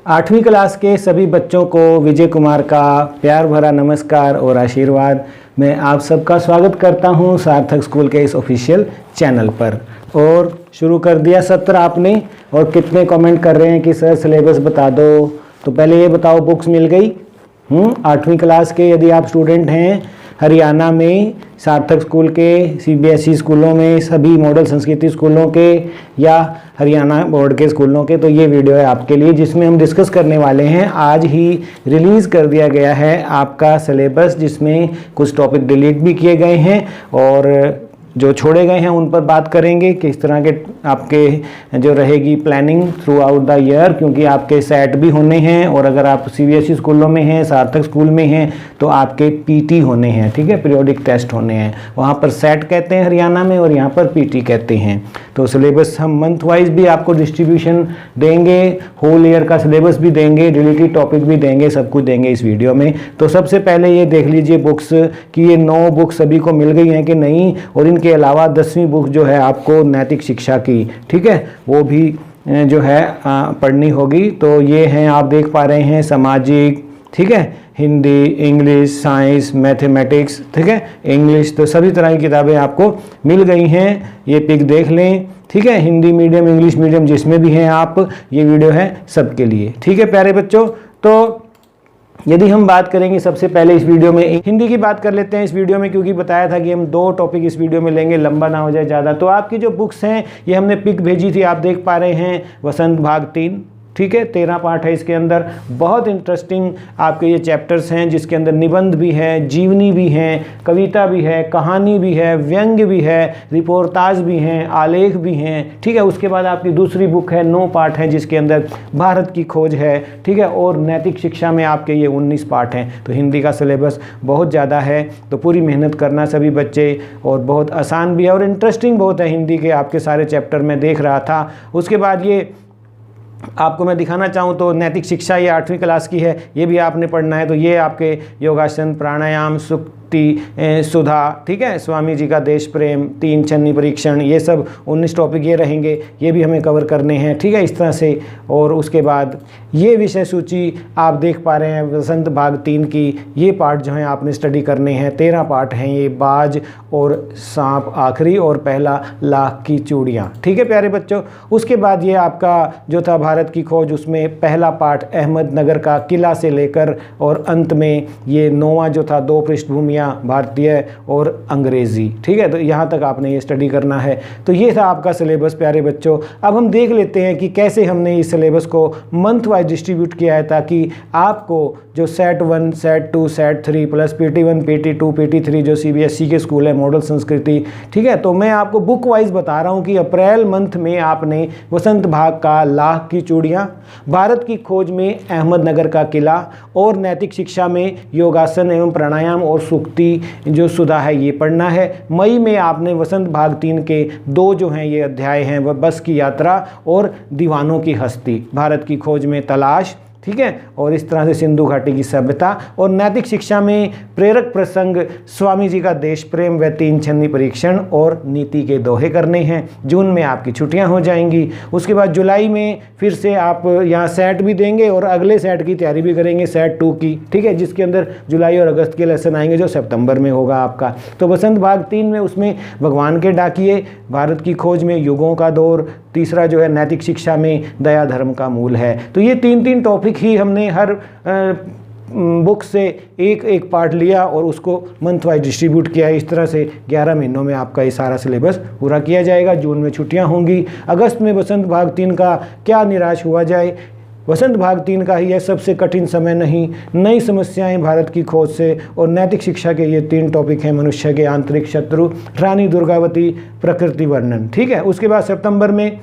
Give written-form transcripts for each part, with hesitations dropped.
8वीं क्लास के सभी बच्चों को विजय कुमार का प्यार भरा नमस्कार और आशीर्वाद। मैं आप सबका स्वागत करता हूं सार्थक स्कूल के इस ऑफिशियल चैनल पर। और शुरू कर दिया सत्र आपने, और कितने कमेंट कर रहे हैं कि सर सिलेबस बता दो। तो पहले ये बताओ, बुक्स मिल गई? 8वीं क्लास के यदि आप स्टूडेंट हैं हरियाणा में सार्थक स्कूल के, सीबीएसई स्कूलों में, सभी मॉडल संस्कृति स्कूलों के या हरियाणा बोर्ड के स्कूलों के, तो ये वीडियो है आपके लिए, जिसमें हम डिस्कस करने वाले हैं। आज ही रिलीज़ कर दिया गया है आपका सिलेबस, जिसमें कुछ टॉपिक डिलीट भी किए गए हैं और जो छोड़े गए हैं उन पर बात करेंगे। किस तरह के आपके जो रहेगी planning through out the year, क्योंकि आपके सेट भी होने हैं, और अगर आप सीबीएसई स्कूलों में हैं, सार्थक स्कूल में हैं, तो आपके पीटी होने हैं, ठीक है, पीरियोडिक टेस्ट होने हैं। वहाँ पर सेट कहते हैं हरियाणा में, और यहाँ पर पीटी कहते हैं। तो सिलेबस हम मंथ वाइज भी आपको डिस्ट्रीब्यूशन देंगे, होल ईयर का सिलेबस भी देंगे, रिलेटेड टॉपिक भी देंगे, सब कुछ देंगे इस वीडियो में। तो सबसे पहले ये देख लीजिए बुक्स कि ये 9 बुक सभी को मिल गई हैं कि नहीं, और इनके अलावा 10वीं बुक जो है आपको नैतिक शिक्षा की, ठीक है, वो भी जो है पढ़नी होगी। तो ये हैं, आप देख पा रहे हैं, सामाजिक, ठीक है, हिंदी, इंग्लिश, साइंस, मैथमेटिक्स, ठीक है, इंग्लिश, तो सभी तरह की किताबें आपको मिल गई हैं। ये पिक देख लें, ठीक है, हिंदी मीडियम, इंग्लिश मीडियम, जिसमें भी हैं आप, ये वीडियो है सबके लिए, ठीक है प्यारे बच्चों। तो यदि हम बात करेंगे सबसे पहले इस वीडियो में हिंदी की बात कर लेते हैं इस वीडियो में, क्योंकि बताया था कि हम 2 टॉपिक इस वीडियो में लेंगे, लंबा ना हो जाए ज़्यादा। तो आपकी जो बुक्स हैं, ये हमने पिक भेजी थी, आप देख पा रहे हैं, वसंत भाग 3, ठीक है, 13 पार्ट है इसके अंदर। बहुत इंटरेस्टिंग आपके ये चैप्टर्स हैं, जिसके अंदर निबंध भी है, जीवनी भी हैं, कविता भी है, कहानी भी है, व्यंग्य भी है, रिपोर्टाज भी हैं, आलेख भी हैं, ठीक है। उसके बाद आपकी दूसरी बुक है, 9 पार्ट हैं, जिसके अंदर भारत की खोज है, ठीक है, और नैतिक शिक्षा में आपके ये 19 पार्ट हैं। तो हिंदी का सिलेबस बहुत ज़्यादा है, तो पूरी मेहनत करना सभी बच्चे, और बहुत आसान भी है और इंटरेस्टिंग बहुत है हिंदी के आपके सारे चैप्टर में देख रहा था। उसके बाद ये आपको मैं दिखाना चाहूँ तो नैतिक शिक्षा ये 8वीं क्लास की है, ये भी आपने पढ़ना है। तो ये आपके योगासन, प्राणायाम, सुक्ति, सुधा, ठीक है, स्वामी जी का देश प्रेम, 3 छन्नी परीक्षण, ये सब 19 टॉपिक ये रहेंगे, ये भी हमें कवर करने हैं, ठीक है, इस तरह से। और उसके बाद ये विषय सूची आप देख पा रहे हैं, वसंत भाग 3 की ये पार्ट जो हैं आपने स्टडी करने हैं। 13 पार्ट हैं ये, बाज और सांप आखिरी, और पहला लाख की चूड़ियाँ, ठीक है प्यारे बच्चों। उसके बाद ये आपका जो था भारत की खोज, उसमें पहला पार्ट अहमदनगर का किला से लेकर, और अंत में ये 9वां जो था 2 पृष्ठभूमियाँ, भारतीय और अंग्रेजी, ठीक है। तो यहाँ तक आपने ये स्टडी करना है। तो ये था आपका सिलेबस प्यारे बच्चों। अब हम देख लेते हैं कि कैसे हमने इस सिलेबस को मंथ वाइज डिस्ट्रीब्यूट किया है, ताकि आपको जो set 1, set 2, set 3 plus PT1, PT2, PT3 जो सीबीएसई के स्कूल है, मॉडल संस्कृति, ठीक है। तो मैं आपको बुक वाइज बता रहा हूँ कि अप्रैल मंथ में आपने वसंत भाग का लाख की चूड़ियाँ, भारत की खोज में अहमदनगर का किला, और नैतिक शिक्षा में योगासन एवं प्राणायाम और सुक्ति जो सुधा है ये पढ़ना है। मई में आपने वसंत भाग 3 के 2 जो हैं ये अध्याय हैं, वह बस की यात्रा और दीवानों की हस्ती, भारत की खोज में तलाश, ठीक है, और इस तरह से सिंधु घाटी की सभ्यता। और नैतिक शिक्षा में प्रेरक प्रसंग, स्वामी जी का देश प्रेम व 3 छन्नी परीक्षण और नीति के दोहे करने हैं। जून में आपकी छुट्टियां हो जाएंगी। उसके बाद जुलाई में फिर से आप यहाँ सेट भी देंगे, और अगले सेट की तैयारी भी करेंगे, सेट 2 की, ठीक है, जिसके अंदर जुलाई और अगस्त के लेसन आएंगे, जो सितंबर में होगा आपका। तो वसंत भाग 3 में उसमें भगवान के डाकिए, भारत की खोज में युगों का दौर, तीसरा जो है नैतिक शिक्षा में दया धर्म का मूल है। तो ये 3-3 टॉपिक ही हमने हर बुक से एक पार्ट लिया और उसको मंथ वाइज डिस्ट्रीब्यूट किया है। इस तरह से 11 महीनों में आपका ये सारा सिलेबस पूरा किया जाएगा। जून में छुट्टियां होंगी। अगस्त में वसंत भाग 3 का क्या निराश हुआ जाए, वसंत भाग 3 का ही यह सबसे कठिन समय नहीं, नई समस्याएं भारत की खोज से, और नैतिक शिक्षा के ये 3 टॉपिक हैं, मनुष्य के आंतरिक शत्रु, रानी दुर्गावती, प्रकृति वर्णन, ठीक है। उसके बाद सितंबर में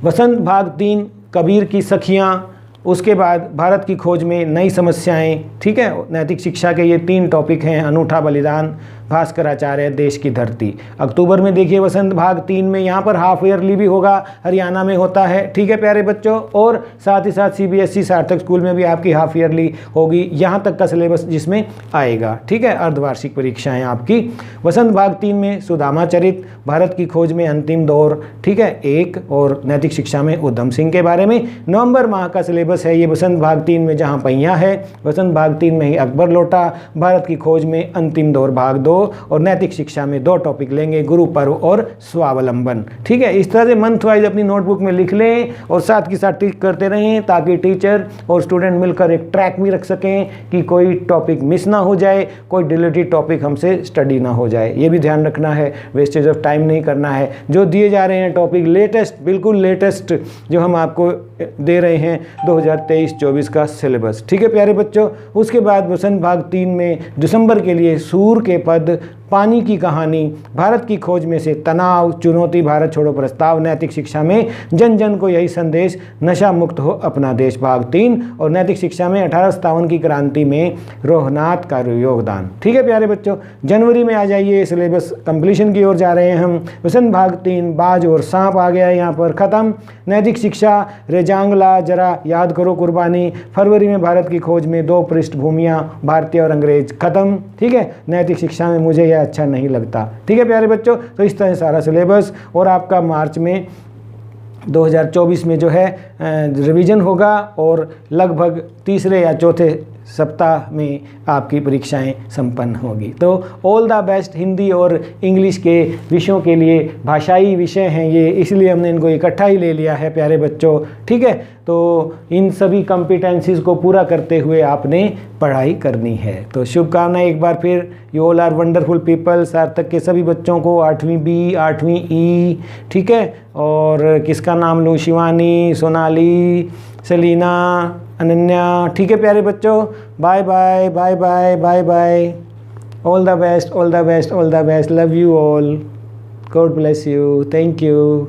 वसंत भाग 3 कबीर की सखियाँ, उसके बाद भारत की खोज में नई समस्याएं, ठीक है, नैतिक शिक्षा के ये 3 टॉपिक हैं, अनूठा बलिदान, भास्कराचार्य देश की धरती। अक्टूबर में देखिए वसंत भाग 3 में यहाँ पर हाफ ईयरली भी होगा, हरियाणा में होता है। ठीक है प्यारे बच्चों, और साथ ही साथ CBSE सार्थक स्कूल में भी आपकी हाफ ईयरली होगी, यहाँ तक का सिलेबस जिसमें आएगा। ठीक है, अर्धवार्षिक परीक्षाएं आपकी। वसंत भाग 3 में सुदामा चरित, भारत की खोज में अंतिम दौर, ठीक है, 1, और नैतिक शिक्षा में उधम सिंह के बारे में। नवंबर माह का सिलेबस है ये वसंत भाग 3 में, जहाँ पहिया है वसंत भाग 3 में ही अकबर लौटा, भारत की खोज में अंतिम दौर भाग 2, और नैतिक शिक्षा में 2 टॉपिक लेंगे, गुरु पर्व और स्वावलंबन। ठीक है, इस तरह से मंथ वाइज अपनी नोटबुक में लिख लें और साथ के साथ टिक करते रहें, ताकि टीचर और स्टूडेंट मिलकर एक ट्रैक भी रख सकें कि कोई टॉपिक मिस ना हो जाए, कोई डिलीटेड टॉपिक हमसे स्टडी ना हो जाए। ये भी ध्यान रखना है, वेस्टेज ऑफ टाइम नहीं करना है। जो दिए जा रहे हैं टॉपिक लेटेस्ट, बिल्कुल लेटेस्ट जो हम आपको दे रहे हैं 2023-24 का सिलेबस। ठीक है प्यारे बच्चों, उसके बाद वसंत भाग 3 में दिसंबर के लिए सूर के पद, पानी की कहानी, भारत की खोज में से तनाव, चुनौती, भारत छोड़ो प्रस्ताव, नैतिक शिक्षा में जन जन को यही संदेश, नशा मुक्त हो अपना देश भाग 3, और नैतिक शिक्षा में 1857 की क्रांति में रोहनाथ का योगदान। ठीक है प्यारे बच्चों, जनवरी में आ जाइए, सिलेबस कंप्लीशन की ओर जा रहे हैं हम। वसंत भाग 3 बाज और सांप आ गया है यहाँ पर ख़त्म। नैतिक शिक्षा रेजांगला जरा याद करो कुर्बानी, फरवरी में भारत की खोज में 2 पृष्ठभूमियाँ, भारतीय और अंग्रेज ख़त्म। ठीक है, नैतिक शिक्षा में मुझे यह अच्छा नहीं लगता। ठीक है प्यारे बच्चों, तो इस तरह सारा सिलेबस, और आपका मार्च में 2024 में जो है रिवीजन होगा, और लगभग तीसरे या चौथे सप्ताह में आपकी परीक्षाएं संपन्न होगी। तो ऑल द बेस्ट। हिंदी और इंग्लिश के विषयों के लिए भाषाई विषय हैं ये, इसलिए हमने इनको इकट्ठा ही ले लिया है प्यारे बच्चों। ठीक है, तो इन सभी कॉम्पिटेंसीज को पूरा करते हुए आपने पढ़ाई करनी है। तो शुभकामनाएं एक बार फिर, you all are wonderful people. Sarthak के सभी बच्चों को 8वीं बी, 8वीं ई, ठीक है, और किसका नाम लूँ, शिवानी, सोनाली, सेलिना, अनन्या। ठीक है प्यारे बच्चों, bye bye bye bye bye bye. All the best, all the best, all the best. Love you all. God bless you. Thank you.